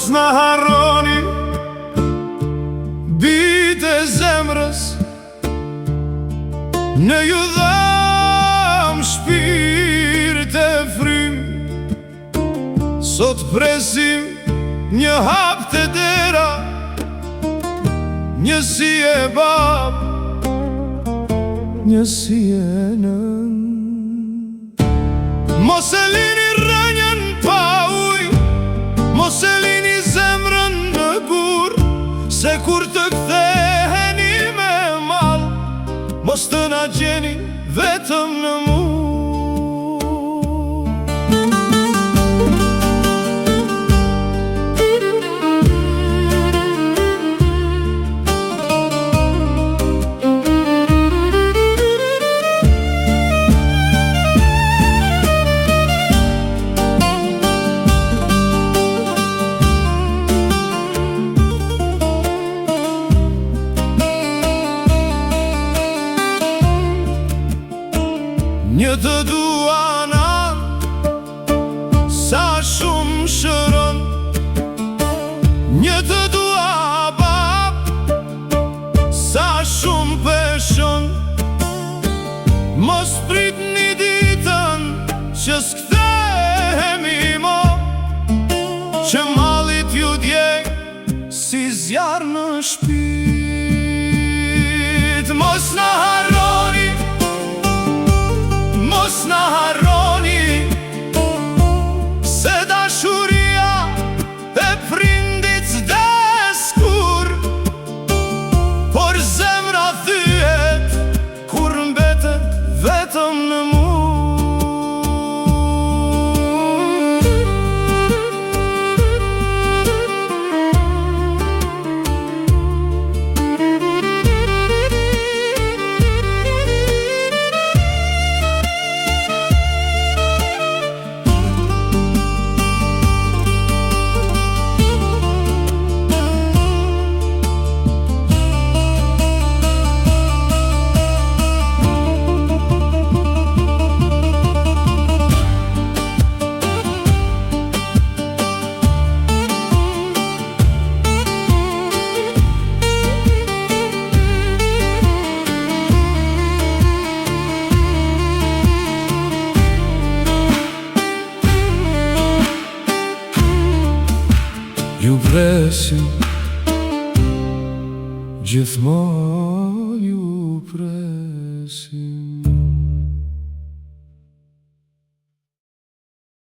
Mos na harroni, bitë e zemrës, ne ju dham shpirt e frym. Sot presim një hap të dera, një si e bab, një si e nën. Mos e lini rënjën pa uj, mos e lini zemrën në gur, se kur të ktheheni me mal, mos të na gjeni vetëm në mur. Një të duanan, sa shumë shëron, një të dua bab, sa shumë peshon. Mos prit një ditën që s'kthehemi mo, që mallit ju djeg si zjarr në shpit. Mos na harroni, mos na harroni, se dashuria e prindit s'des kur, por zemra thyet kur mbetet vetëm në mur. Ju presim, gjithmonë ju presim.